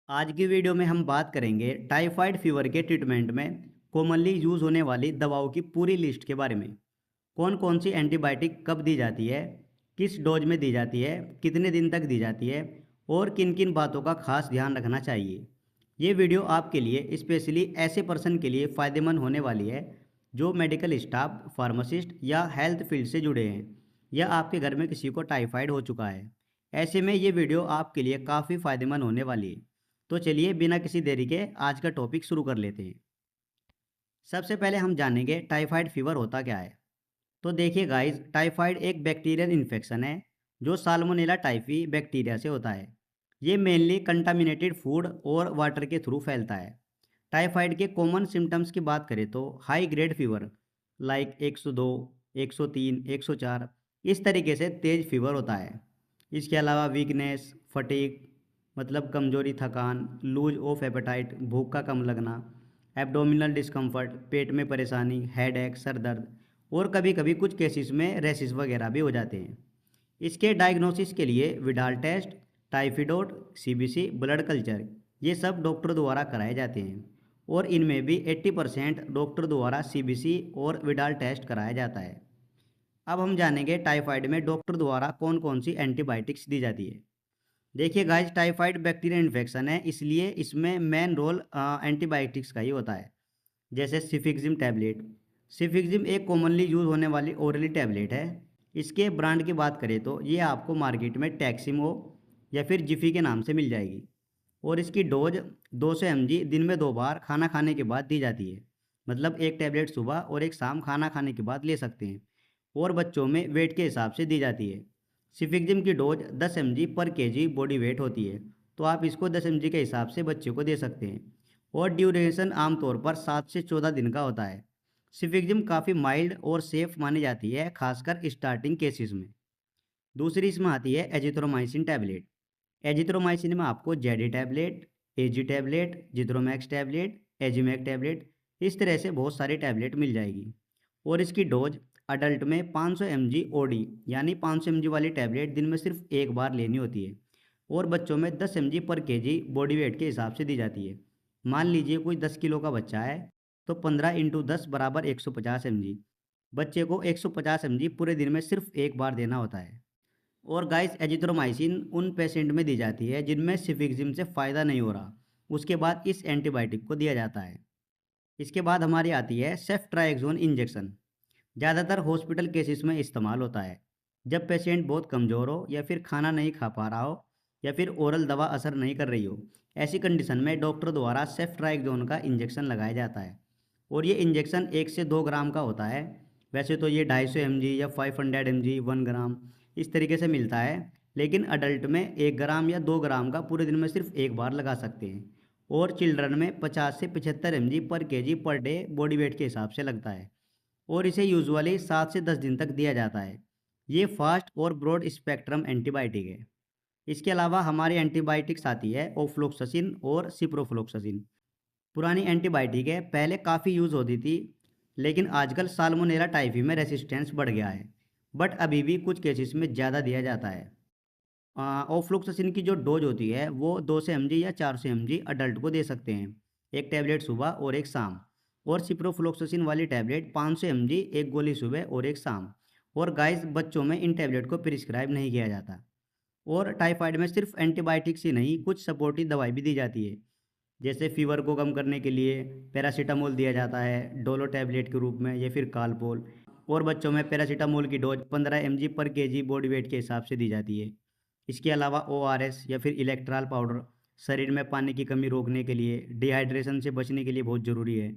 आज की वीडियो में हम बात करेंगे टाइफाइड फीवर के ट्रीटमेंट में कॉमनली यूज़ होने वाली दवाओं की पूरी लिस्ट के बारे में। कौन कौन सी एंटीबायोटिक कब दी जाती है, किस डोज में दी जाती है, कितने दिन तक दी जाती है और किन किन बातों का खास ध्यान रखना चाहिए। ये वीडियो आपके लिए स्पेशली ऐसे पर्सन के लिए फ़ायदेमंद होने वाली है जो मेडिकल स्टाफ, फार्मासिस्ट या हेल्थ फील्ड से जुड़े हैं या आपके घर में किसी को टाइफाइड हो चुका है। ऐसे में ये वीडियो आपके लिए काफ़ी फ़ायदेमंद होने वाली है। तो चलिए बिना किसी देरी के आज का टॉपिक शुरू कर लेते हैं। सबसे पहले हम जानेंगे टाइफाइड फीवर होता क्या है। तो देखिए गाइस, टाइफाइड एक बैक्टीरियल इन्फेक्शन है जो साल्मोनेला टाइफी बैक्टीरिया से होता है। ये मेनली कंटामिनेटेड फूड और वाटर के थ्रू फैलता है। टाइफाइड के कॉमन सिम्टम्स की बात करें तो हाई ग्रेड फीवर लाइक 102, 103, 104 इस तरीके से तेज फीवर होता है। इसके अलावा वीकनेस, फटीग मतलब कमजोरी, थकान, लूज ऑफ एपेटाइट भूख का कम लगना, एब्डोमिनल डिस्कम्फर्ट पेट में परेशानी, हेडेक, सर दर्द और कभी कभी कुछ केसेस में रेसिस वगैरह भी हो जाते हैं। इसके डायग्नोसिस के लिए Widal test, typhoid, CBC, blood culture ये सब डॉक्टर द्वारा कराए जाते हैं और इनमें भी 80% डॉक्टर द्वारा सीबीसी और विडाल टेस्ट कराया जाता है। अब हम जानेंगे टाइफाइड में डॉक्टर द्वारा कौन कौन सी एंटीबायोटिक्स दी जाती है। देखिए गाइस, टाइफाइड बैक्टीरियल इन्फेक्शन है इसलिए इसमें मेन रोल एंटीबायोटिक्स का ही होता है। जैसे सिफिक्सिम टैबलेट। सिफिक्सिम एक कॉमनली यूज होने वाली ओरली टैबलेट है। इसके ब्रांड की बात करें तो ये आपको मार्केट में टैक्सिमो या फिर जिफी के नाम से मिल जाएगी और इसकी डोज 200 mg दिन में 2 बार खाना खाने के बाद दी जाती है। मतलब एक टैबलेट सुबह और एक शाम खाना खाने के बाद ले सकते हैं और बच्चों में वेट के हिसाब से दी जाती है। सिफिक्सिम की डोज 10 mg पर केजी बॉडी वेट होती है, तो आप इसको 10 mg के हिसाब से बच्चे को दे सकते हैं और ड्यूरेशन आमतौर पर 7 से 14 दिन का होता है। सिफिक्सिम काफ़ी माइल्ड और सेफ मानी जाती है, खासकर स्टार्टिंग केसेस में। दूसरी इसमें आती है एजिथ्रोमाइसिन टैबलेट। एजिथ्रोमाइसिन में आपको जेडी टैबलेट, एजी टैबलेट, जिथ्रोमैक्स टैबलेट, एजीमैक टैबलेट इस तरह से बहुत सारी टैबलेट मिल जाएगी और इसकी डोज अडल्ट में 500 mg ओडी यानी 500 mg वाली टैबलेट दिन में सिर्फ एक बार लेनी होती है और बच्चों में 10 mg पर केजी बॉडी वेट के हिसाब से दी जाती है। मान लीजिए कोई 10 किलो का बच्चा है तो 15 × 10 बराबर 150 mg। बच्चे को 150 mg पूरे दिन में सिर्फ एक बार देना होता है। और गाइस, एजिथ्रोमाइसिन उन पेशेंट में दी जाती है जिनमें सिफिक्सिम से फ़ायदा नहीं हो रहा, उसके बाद इस एंटीबायोटिक को दिया जाता है। इसके बाद हमारी आती है सेफ्ट्राइक्सोन इंजेक्शन। ज़्यादातर हॉस्पिटल केसेस में इस्तेमाल होता है जब पेशेंट बहुत कमज़ोर हो या फिर खाना नहीं खा पा रहा हो या फिर ओरल दवा असर नहीं कर रही हो। ऐसी कंडीशन में डॉक्टर द्वारा सेफ्ट्राइक्सोन का इंजेक्शन लगाया जाता है और ये इंजेक्शन 1 से 2 ग्राम का होता है। वैसे तो ये 250 mg या 500 mg 1 ग्राम इस तरीके से मिलता है, लेकिन अडल्ट में 1 ग्राम या 2 ग्राम का पूरे दिन में सिर्फ एक बार लगा सकते हैं और चिल्ड्रन में 50 से 75 mg पर KG per day body weight के हिसाब से लगता है और इसे यूजुअली 7 से 10 दिन तक दिया जाता है। ये फास्ट और ब्रॉड स्पेक्ट्रम एंटीबायोटिक है। इसके अलावा हमारी एंटीबायोटिक्स आती है ओफ्लोक्सासिन और सिप्रोफ्लोक्सासिन। पुरानी एंटीबायोटिक है, पहले काफ़ी यूज़ होती थी लेकिन आजकल साल्मोनेला टाइफी में रेसिस्टेंस बढ़ गया है, बट अभी भी कुछ केसेस में ज़्यादा दिया जाता है। ओफ्लोक्सासिन की जो डोज होती है वो 200 mg या 400 mg अडल्ट को दे सकते हैं, एक टैबलेट सुबह और एक शाम। और सिप्रोफ्लोक्सासिन वाली टैबलेट 500 mg एक गोली सुबह और एक शाम। और गाइस, बच्चों में इन टैबलेट को प्रिस्क्राइब नहीं किया जाता। और टाइफाइड में सिर्फ एंटीबायोटिक्स ही नहीं, कुछ सपोर्टिव दवाई भी दी जाती है। जैसे फीवर को कम करने के लिए पैरासीटामोल दिया जाता है डोलो टैबलेट के रूप में या फिर कालपोल। और बच्चों में पैरासीटामोल की डोज 15 mg पर केजी बॉडी वेट के हिसाब से दी जाती है। इसके अलावा ओआरएस या फिर इलेक्ट्रॉल पाउडर शरीर में पानी की कमी रोकने के लिए, डिहाइड्रेशन से बचने के लिए बहुत ज़रूरी है।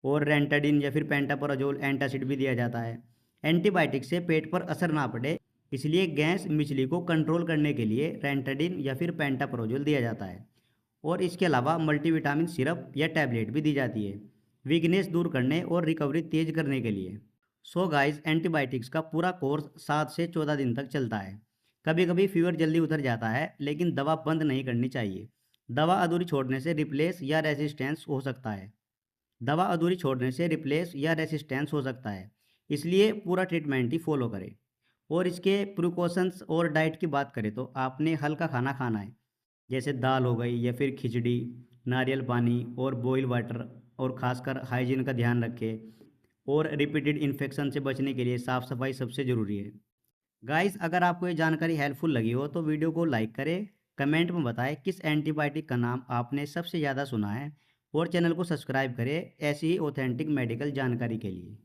और रेंटाडिन या फिर पेंटाप्राजोल एंटासिड भी दिया जाता है। एंटीबायोटिक से पेट पर असर ना पड़े इसलिए गैस मिचली को कंट्रोल करने के लिए रेंटाडिन या फिर पेंटाप्राजोल दिया जाता है। और इसके अलावा मल्टीविटामिन सिरप या टैबलेट भी दी जाती है वीकनेस दूर करने और रिकवरी तेज करने के लिए। सो गाइस, एंटीबायोटिक्स का पूरा कोर्स 7 से 14 दिन तक चलता है। कभी कभी फीवर जल्दी उतर जाता है लेकिन दवा बंद नहीं करनी चाहिए। दवा अधूरी छोड़ने से रिप्लेस या रेसिस्टेंस हो सकता है। दवा अधूरी छोड़ने से रिप्लेस या रेसिस्टेंस हो सकता है, इसलिए पूरा ट्रीटमेंट ही फॉलो करें। और इसके प्रिकॉशंस और डाइट की बात करें तो आपने हल्का खाना खाना है, जैसे दाल हो गई या फिर खिचड़ी, नारियल पानी और बॉयल वाटर। और ख़ासकर हाइजीन का ध्यान रखें। और रिपीटेड इन्फेक्शन से बचने के लिए साफ़ सफाई सबसे ज़रूरी है। गाइस, अगर आपको ये जानकारी हेल्पफुल लगी हो तो वीडियो को लाइक करें, कमेंट में बताएं किस एंटीबायोटिक का नाम आपने सबसे ज़्यादा सुना है, और चैनल को सब्सक्राइब करें ऐसी ही ऑथेंटिक मेडिकल जानकारी के लिए।